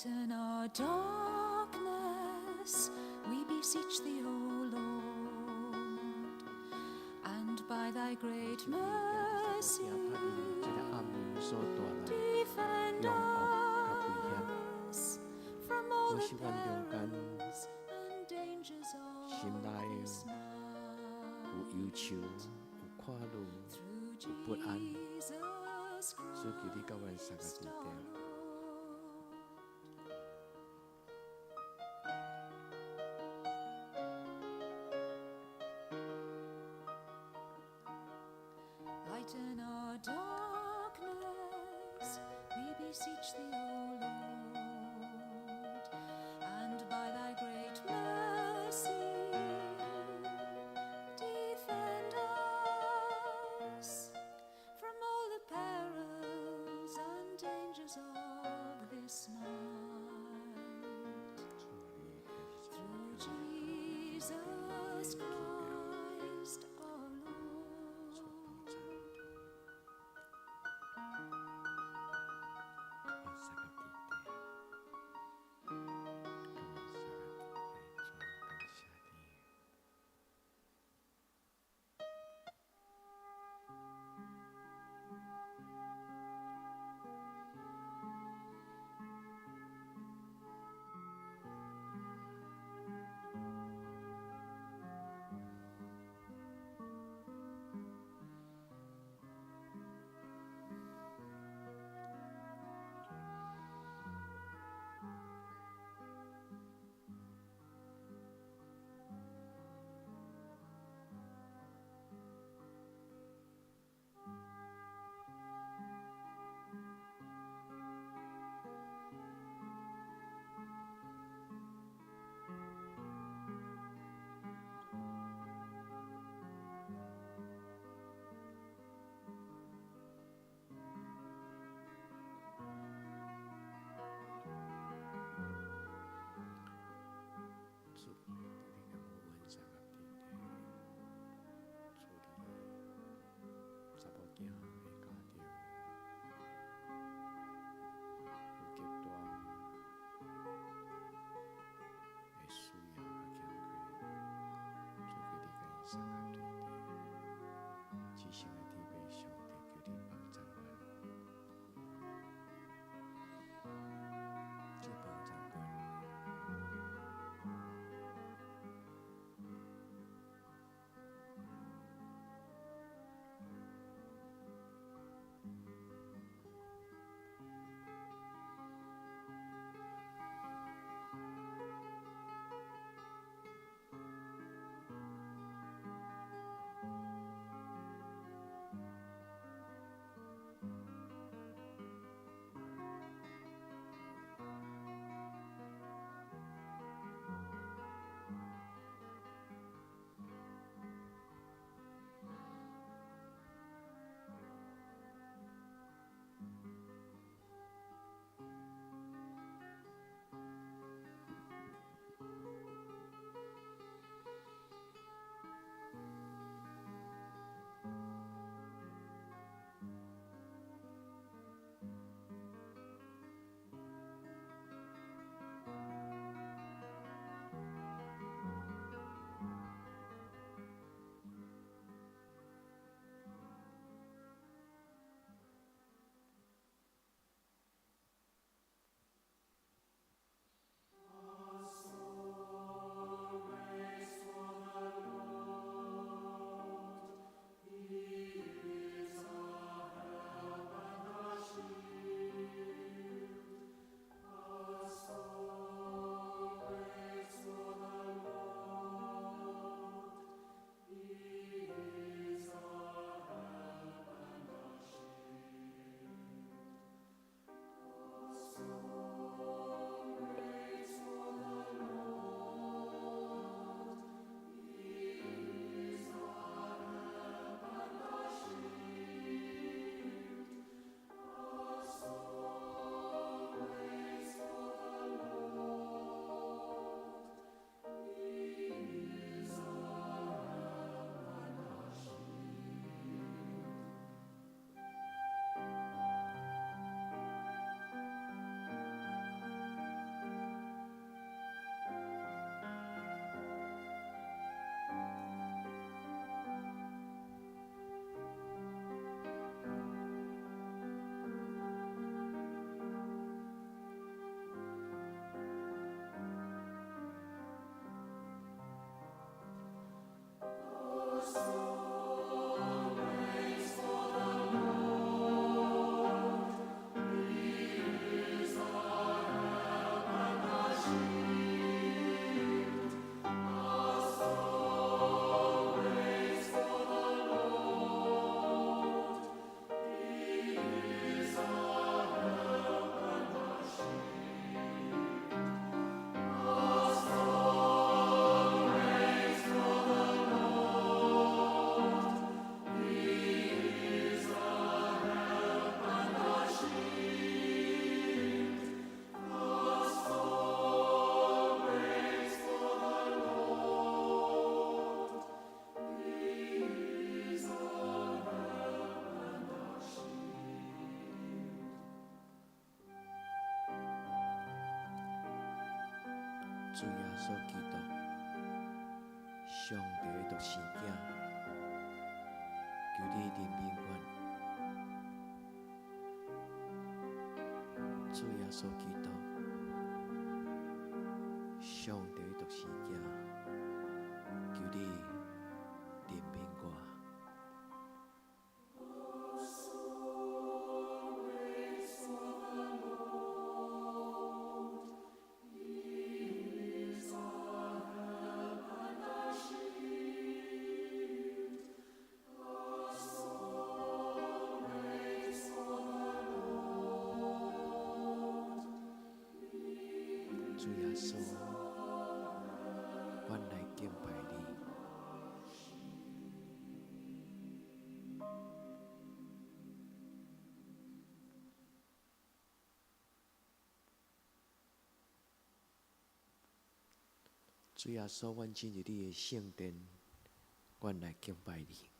Lighten our darkness, we beseech thee, O Lord, and by thy great mercy, defend us from all the perils and dangers of this night. Through Jesus Christ our Lord. Lighten our darkness, we beseech thee, O Lord, and by thy great mercy, defend us from all the perils and dangers of this night. Through Jesus Christ our Lord. 主耶稣基督，上帝的独生子，求你怜悯阮。主耶稣基督，上帝的独生子，求你怜悯我。主耶稣，阮来敬拜你。主耶稣，阮进入你的圣殿，阮来敬拜你。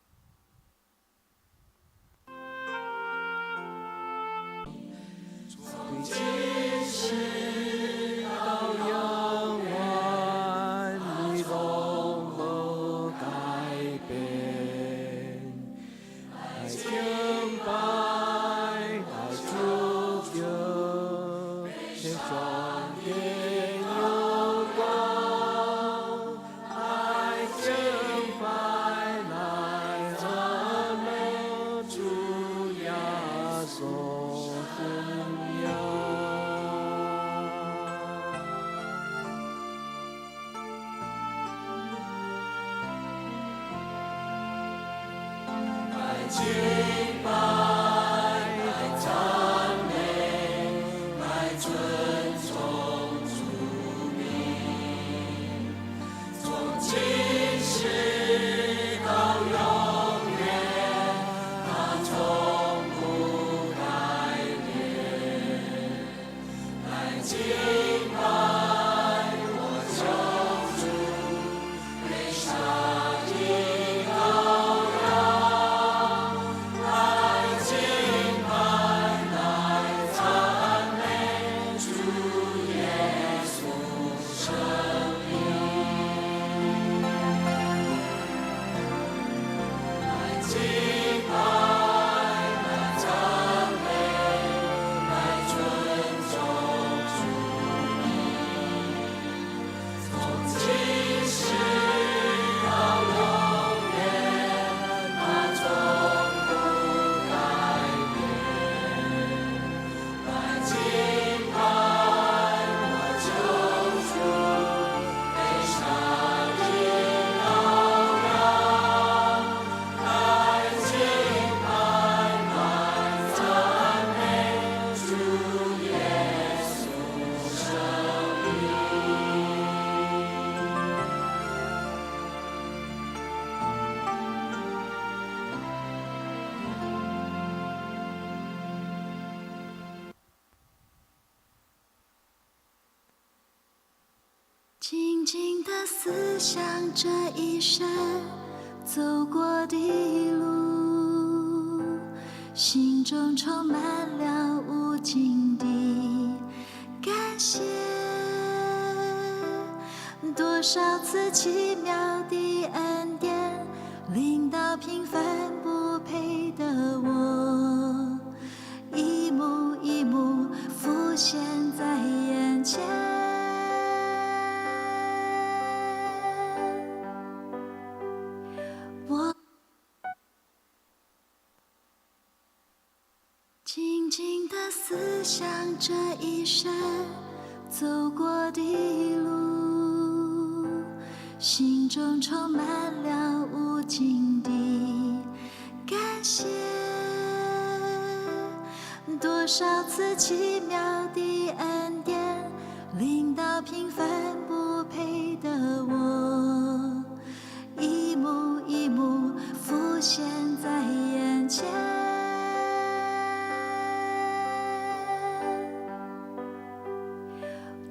静静地思想这一生走过的路，心中充满了无尽的感谢。多少次奇妙的恩典，临到平凡不配的我，一幕一幕浮现在眼前。静静地思想这一生走过的路，心中充满了无尽的感谢。多少次奇妙的恩典，临到平凡不配的我，一幕一幕浮现在眼前。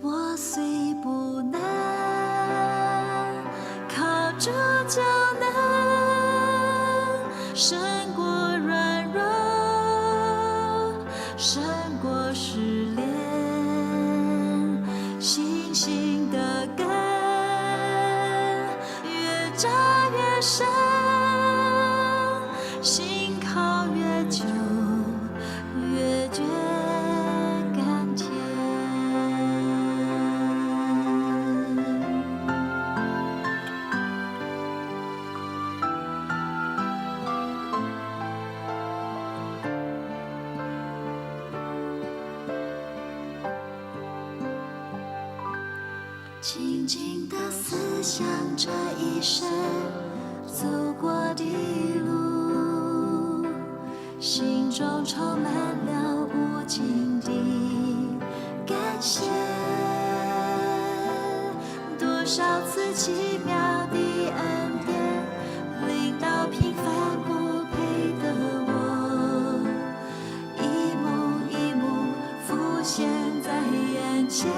我虽不能靠主就能胜过软弱，胜过失恋，信心的根扎越深，心靠越久，越觉甘甜。静静地思想这一生走过的路，心中充满了无尽的感谢。多少次奇妙的恩典，领到平凡不配的我，一幕一幕浮现在眼前。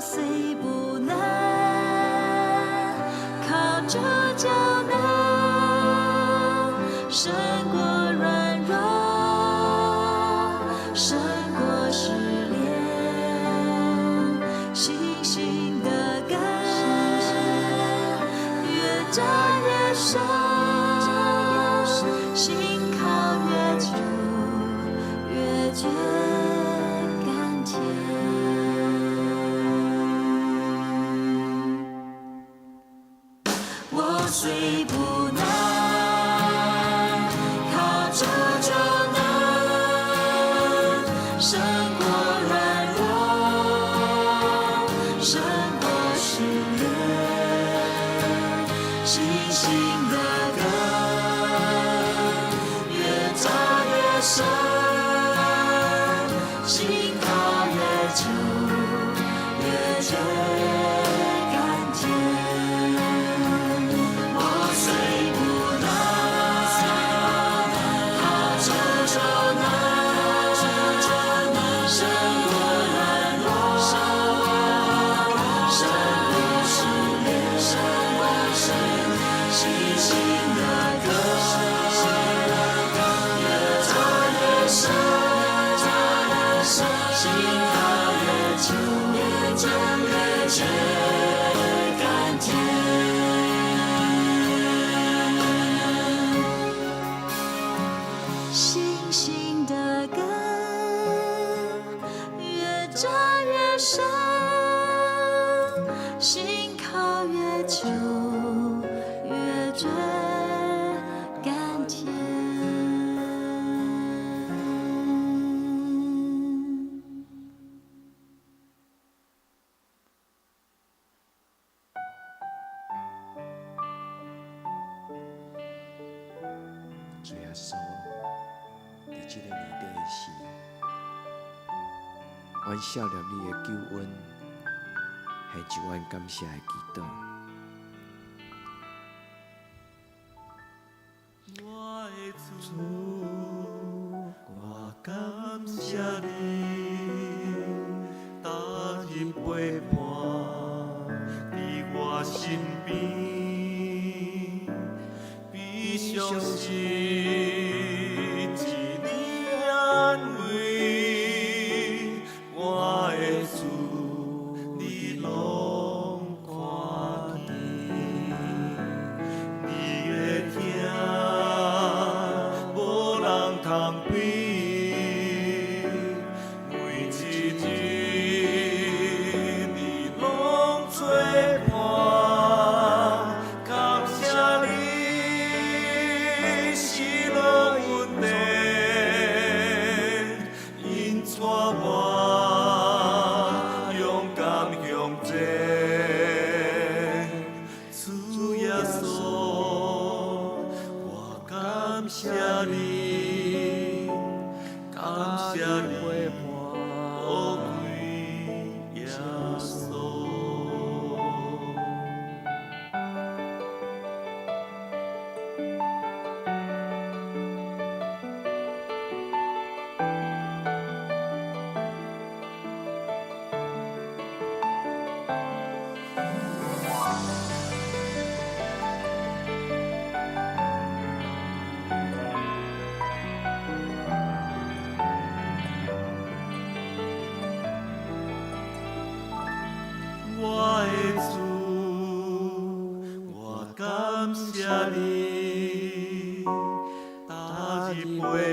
虽不能靠主就能胜过软弱，胜过失恋，信心的根越扎越深，心靠越久，越觉甘甜。虽不能靠主就能胜过软弱，胜过失恋，信心的根越扎越深，心靠越久，越觉甘甜。星星的根越扎越深，心靠越久，越觉甘甜。主耶稣，伫这个年底的时，阮少年你的救恩，系一阮感谢的祈祷。我的主，我感谢你，踏入陪伴伫我身边，比相信。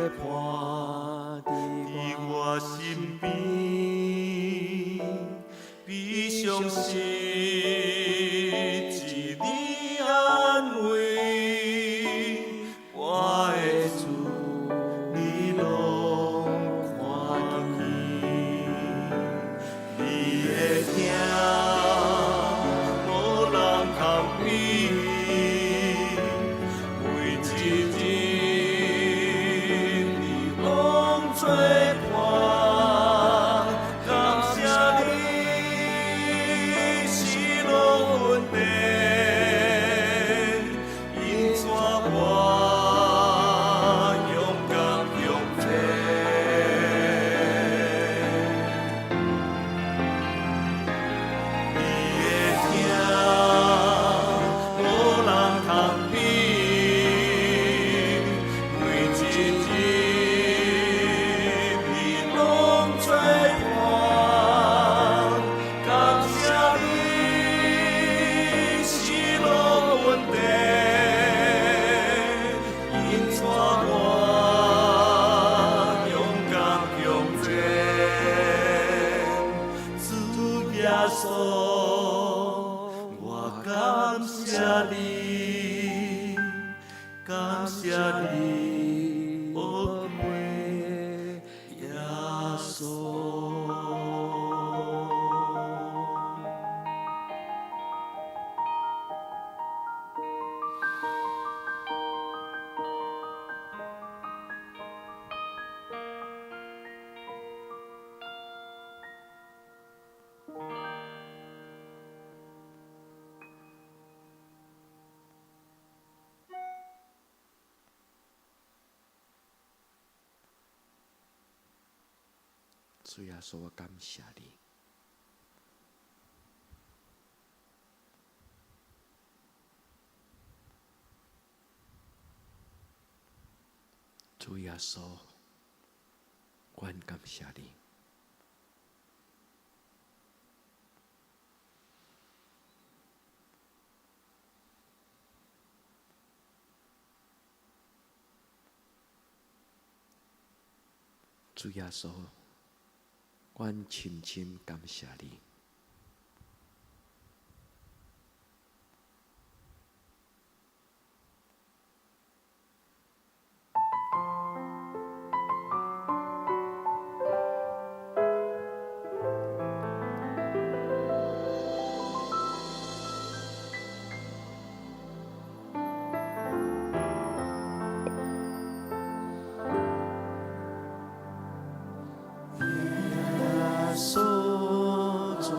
伴伫我身边，悲伤时一你安慰，我的主你拢看见，你的疼无人通比，每一日你拢做伴。感谢你是路稳定，因怎我勇敢向前？你的疼无人通比，每一日你拢做伴。感谢你是路稳定，因怎我勇敢向前？主耶稣，我感谢你，感谢你，宝贝耶稣。主耶稣，我感谢你。主耶稣，我很感谢你。主耶稣，我深深感谢你。耶稣，主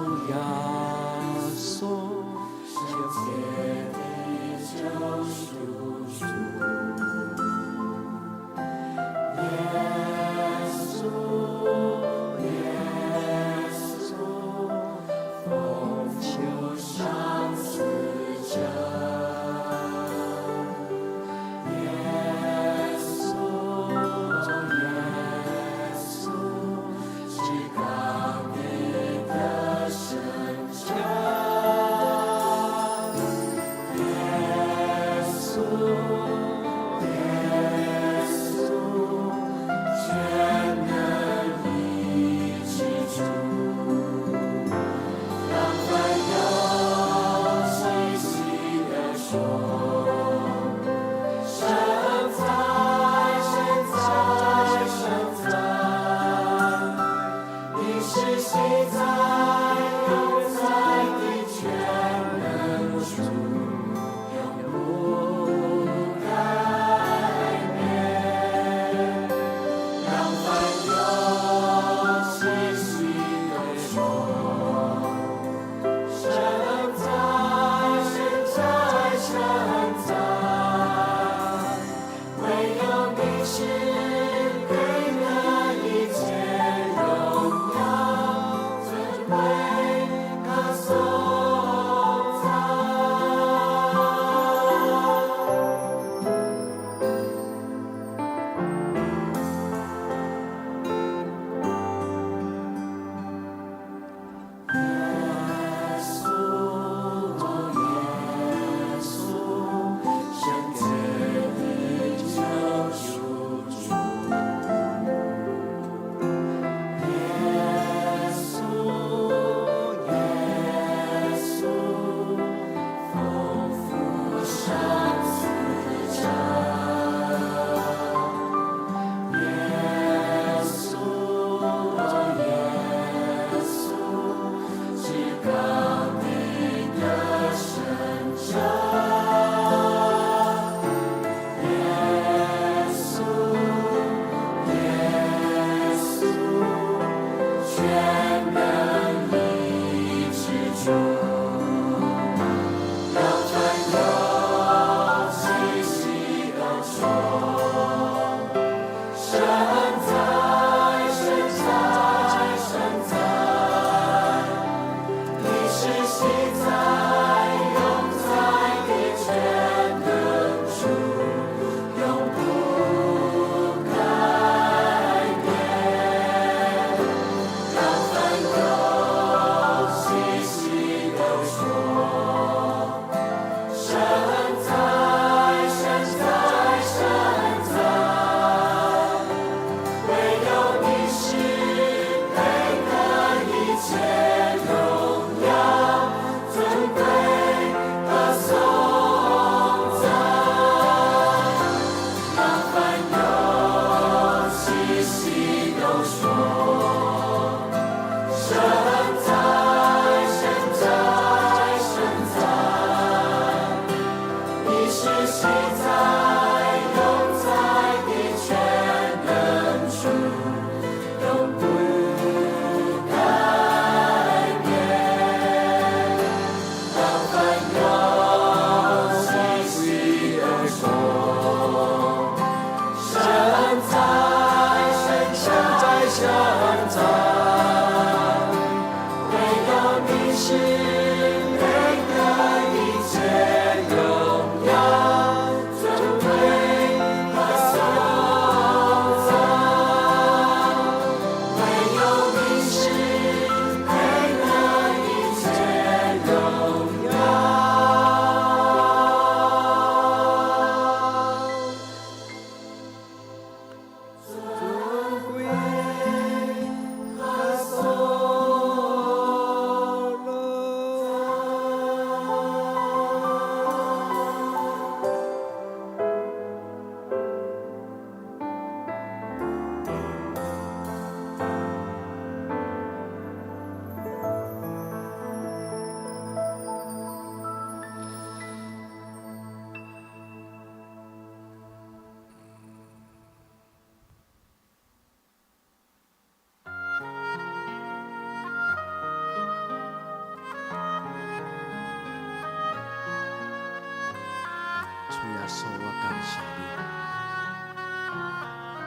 耶稣，我感谢你，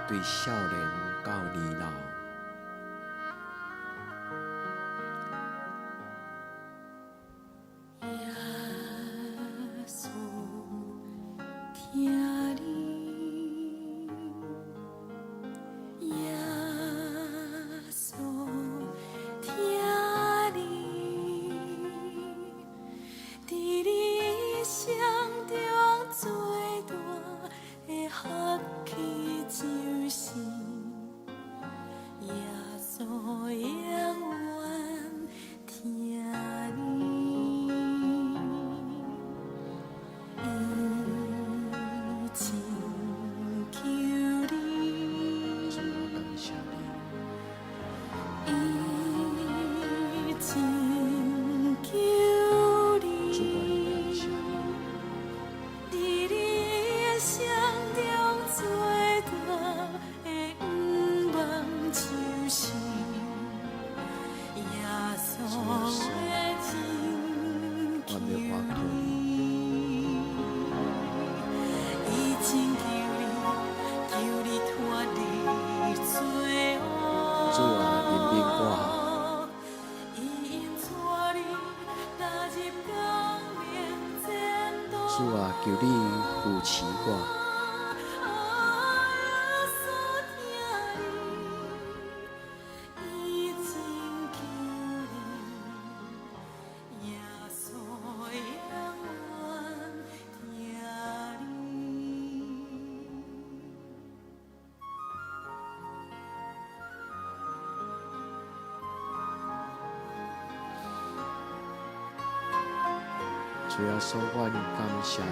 对少年到年老，耶稣，听你，耶稣，听你，伫你生中最大的福气就是耶稣永远听你，伊亲求你，主我感谢你，伊亲求主我你。感谢你，伫你生中最大的愿望就是耶稣的亲求你，伊亲求你，求你脱离罪恶。主啊，怜悯我。主啊，求你扶持我。主耶稣，我感谢你。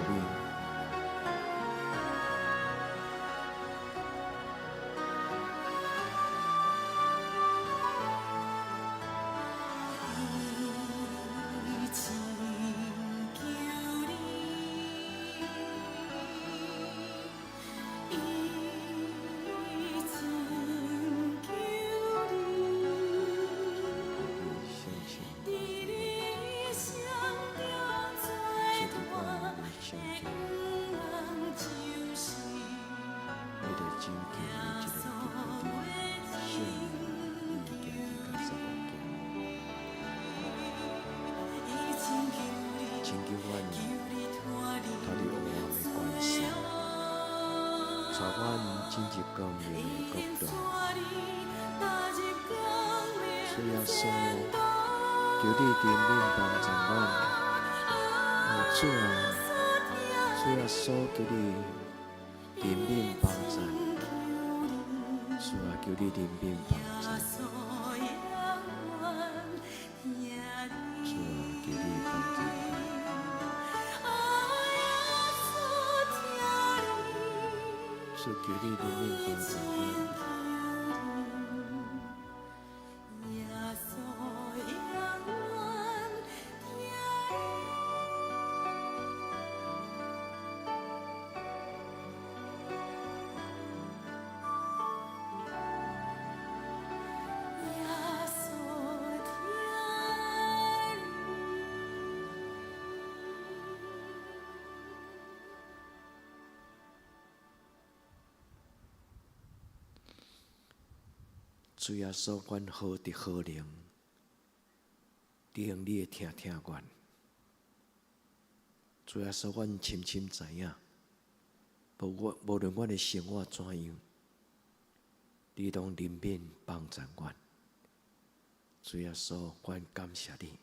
带阮进入光明的国度。主耶稣，求你怜悯帮助阮。主啊，主耶稣，求你怜悯帮助。主啊，求你怜悯帮助。主啊，求你帮助。主，求你怜悯帮助阮。主耶稣，阮好伫好灵，利用你的听听阮。主耶稣，阮深深知影，无论阮的生活怎样，你拢怜悯帮助阮。主耶稣，阮感谢你，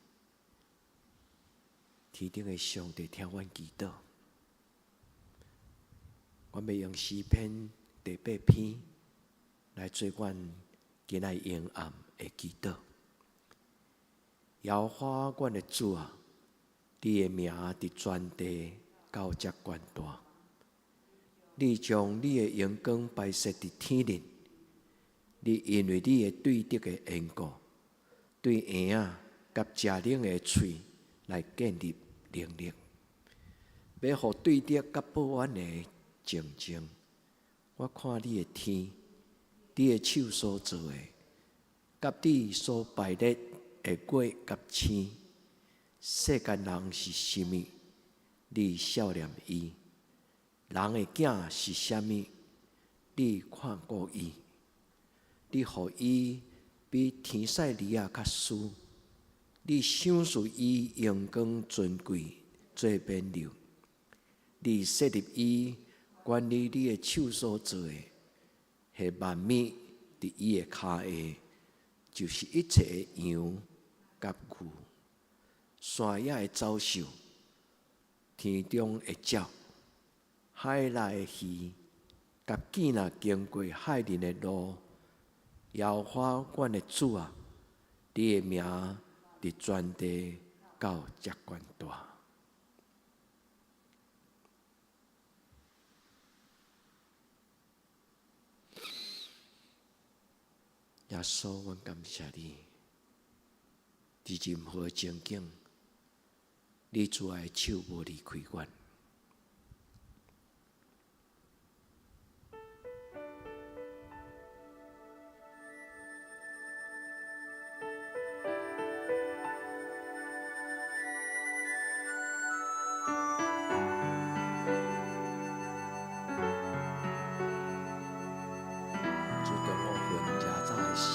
天顶的上帝听阮祈祷。阮要用诗篇第8篇来做阮今仔阴暗的祈祷。耶和华阮的主啊，你的名伫全地到遮悬大。你将你的阳光摆设伫天顶，你因为你的对德的缘故，对婴仔甲食灵的喙来建立能力，要互对德甲保安的静静。我看你的天，你的手所做的，甲你所排列的月甲星，世间人是甚物，你笑念伊；人的囝是啥物？你看过伊，你互伊比天使利亚较输，你赏赐伊阳光尊贵做冕旒，你设立伊管理你的手所做的，迄万米伫伊的骹下，就是一切的羊甲牛，山野的走兽，天中的鸟，海内的鱼，甲见若经过海人的路，耶和华阮的主啊，你的名伫全地到遮悬大。耶稣，阮感谢你，伫任何情景，你主爱手无离开阮。主动我魂家早的心，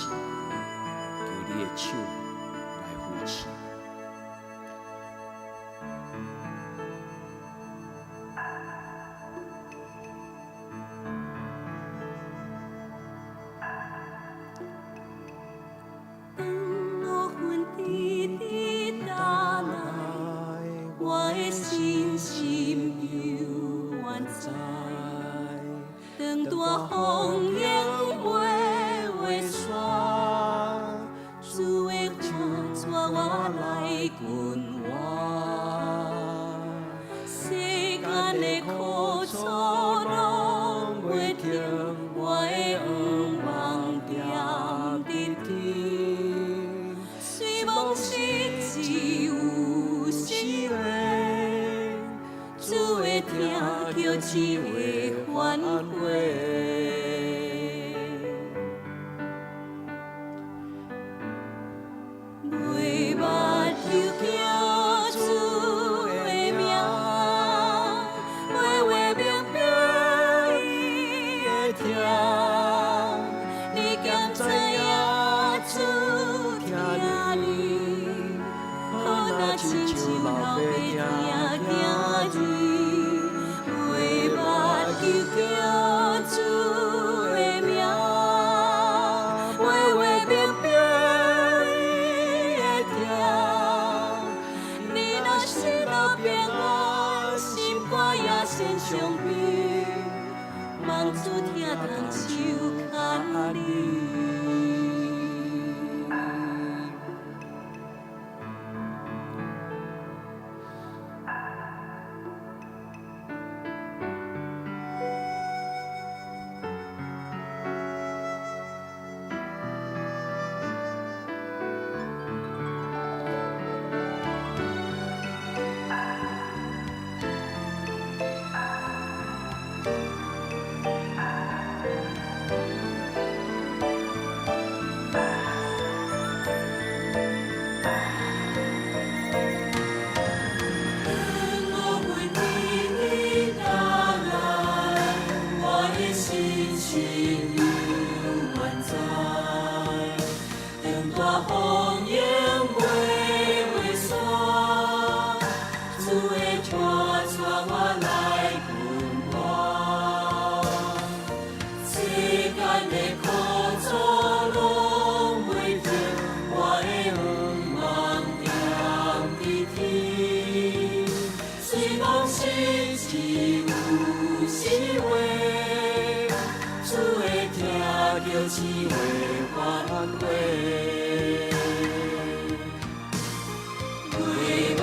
求你的手来扶持。当我魂滴滴打来，我的心心犹原在。当大风迎月山，主的风带我来滚弯。世间的苦楚拢袂停，我的愿望踮伫天。虽梦是只有是话，主的听叫只话反悔。袂捌就叫主的名，话话明明伊会听。你敢知影主听你？好若亲像老爸听囝儿。袂捌就叫主的名，话话明明伊会听。你若是老平安，心肝也先伤悲，望主听同手牵你。只话反悔，袂捌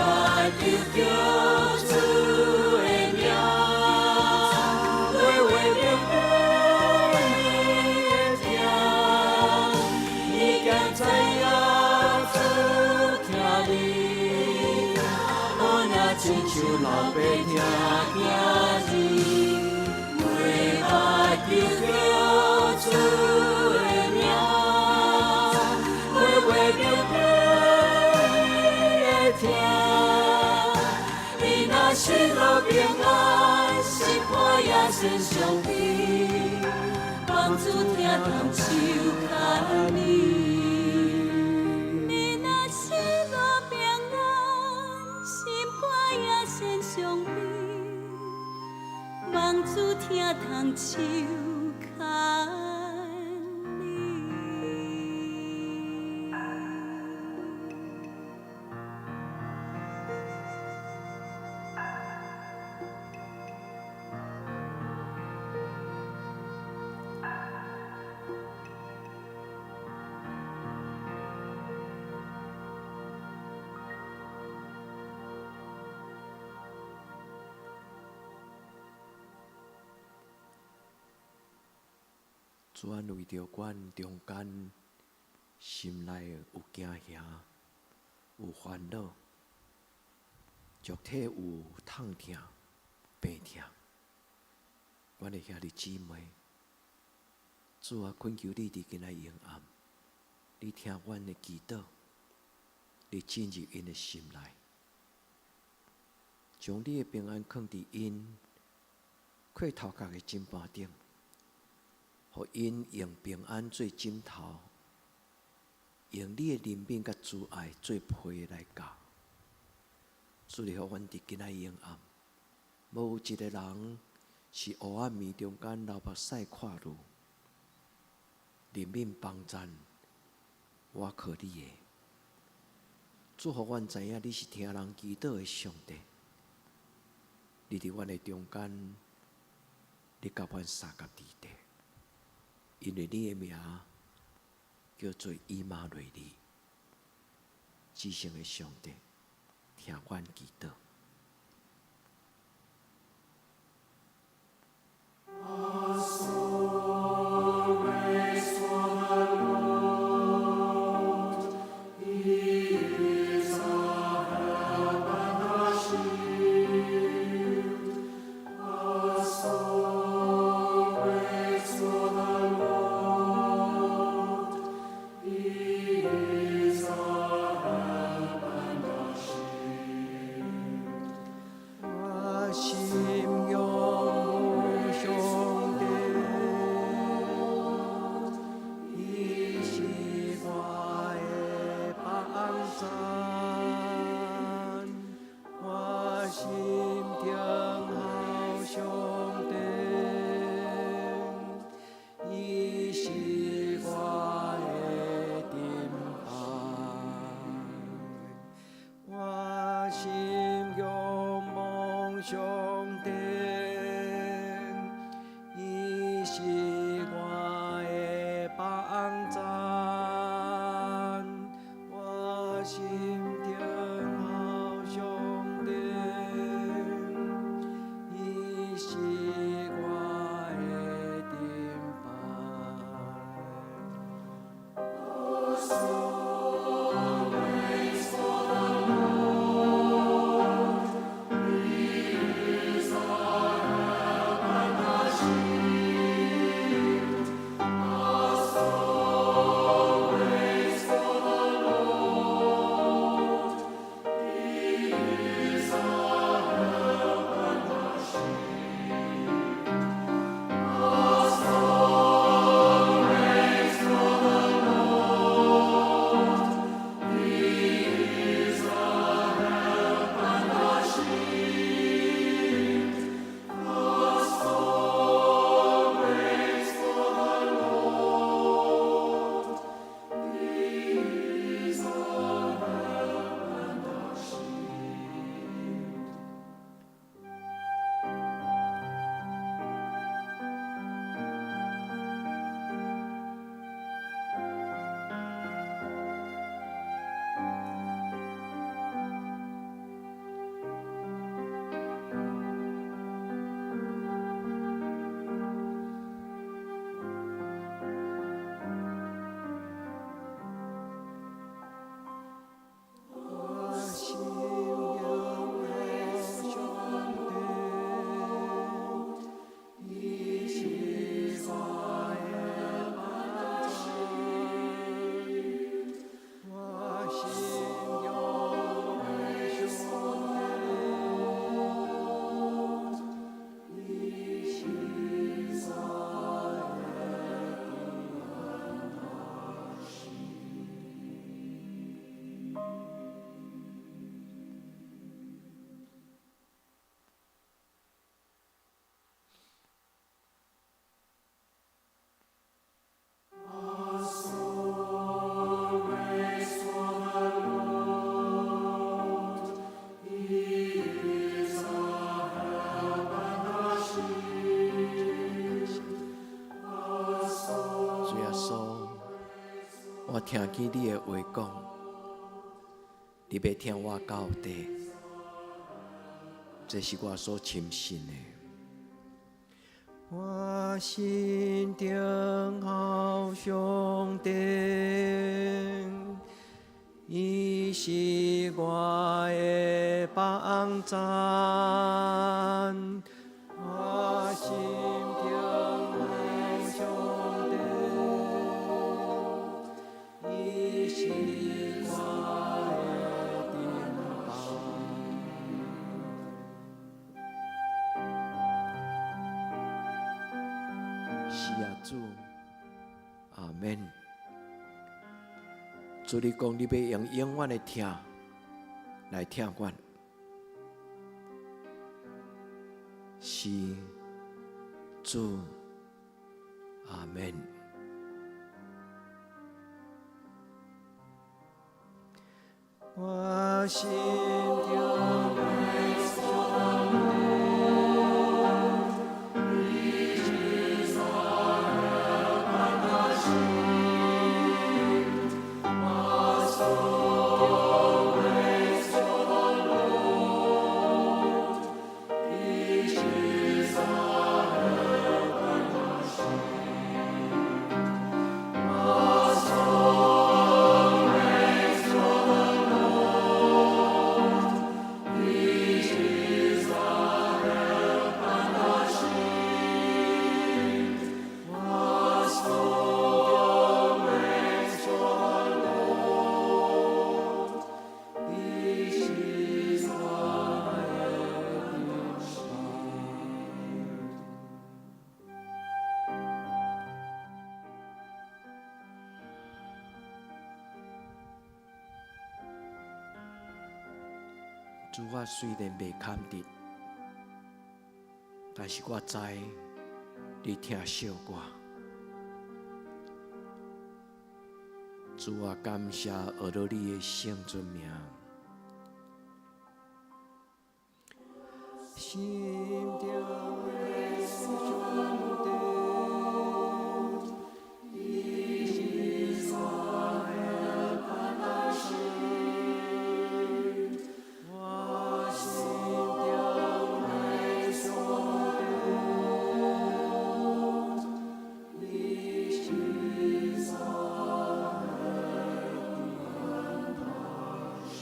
就叫主的名，话话明明伊会听。你敢知影主听你？好若亲像老爸听囝儿，袂捌就叫主。是老平安，心肝献上帝，帮助听痛手牵你。你若失落平安，心肝也献上帝，帮助听痛手牵你。主啊，为着阮中间心内有惊吓、有烦恼、肉体有痛痛、病痛，阮的兄弟姊妹，主啊，恳求你伫今仔夜暗，你听阮的祈祷，你进入因的心内，将你的平安放伫因过头壳的枕板顶。互因用平安做枕头，用你的怜悯甲慈爱做被来教。主你互阮伫今仔夜暗，无有一个人是黑暗暝中间流目屎看路，怜悯帮赞，我靠你的。主互阮知影你是听人祈祷的上帝，你伫阮的中间，你甲阮三角地带。因为你的名叫做以马内利，至圣的上帝，听阮祈祷。我听见你的话讲，你要听我到底，这是我所深信的。我心中好上帝，伊是我的帮站。我心中好上帝，伊是我的顶帮。是啊，主，阿门。主，你讲你要用永远的听来听我，是主，阿门。我心中的上帝，你是我的安息。我心中的上帝，你是我的安息。我心主，我虽然未看得，但是我知你听惜我。主啊，感谢学到你的圣尊名。心中的上帝，你是我的安息。我心中的上帝，你是我的安息。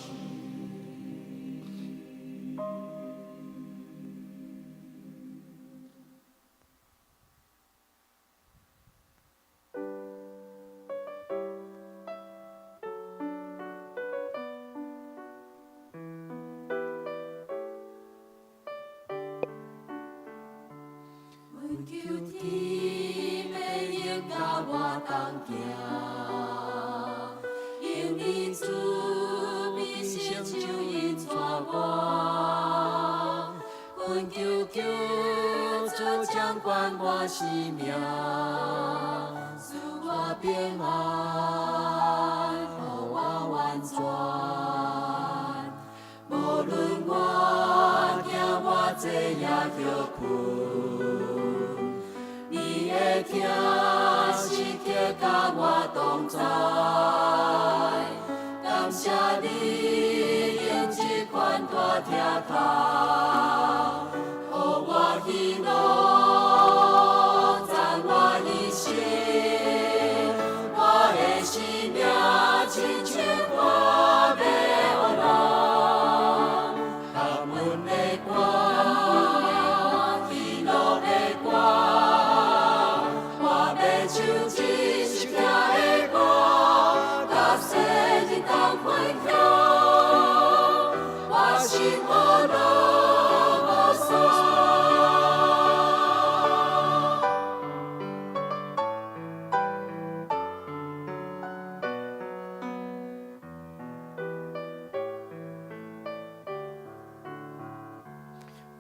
阮求天要引导我同行，因你主必成就引带我。阮求主掌管我生命，使我平安，予我完全。无论我行偌济也叫困。你的疼是贴甲我同在，感谢你用这款大疼痛，予我喜乐，赞我一生，我的生命亲像我要学人，感恩的歌，喜乐的歌。唱一首听的歌，甲世人同分享，我心无路无山。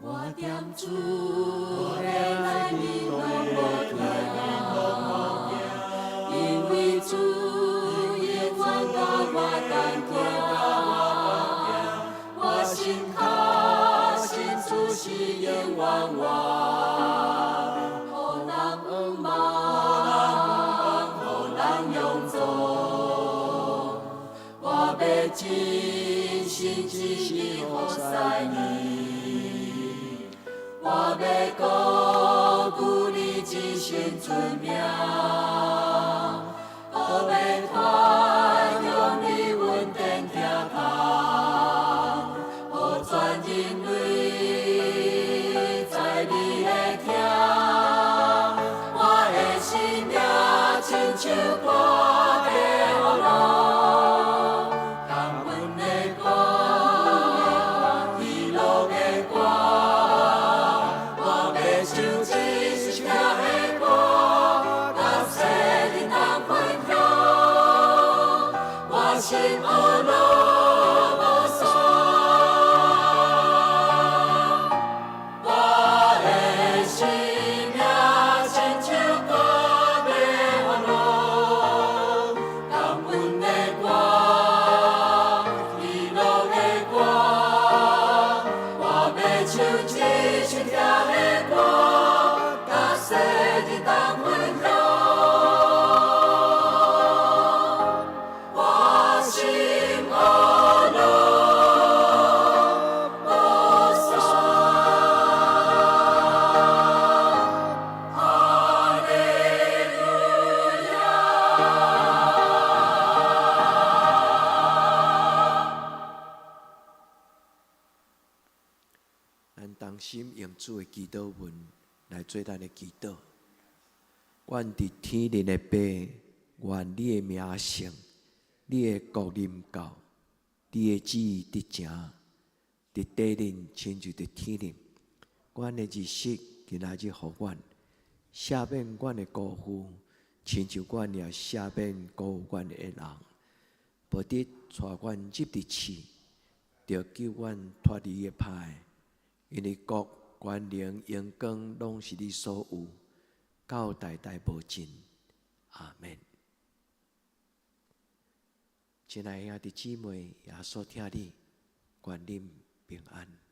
我点主的来面拢无惊。主永远甲我同行，我心靠心主是永远我，予人仰望，予人仰坐。真心真意服侍你，我要高举你一生尊名，我要传扬你稳定听头，予全人类在你的听，我的生命亲像歌的路。心乌落无霜，我的生命亲像歌要落，感恩的歌，喜乐的歌，我要唱一首听的歌，甲世人同分享。同心用主的祈祷文来做咱的祈祷。愿伫天灵的爸，愿你的名圣，你的国临到，你的旨意得成，伫地灵亲像伫天灵。阮的日息今仔日互阮，赦免阮的辜负，亲像阮也赦免辜负阮的人。无得带阮入伫试，着救阮脱离个歹。因为国、权能、荣光，拢是你所有，到代代无尽。阿门。亲爱的兄弟姊妹，耶稣听你，愿恁平安。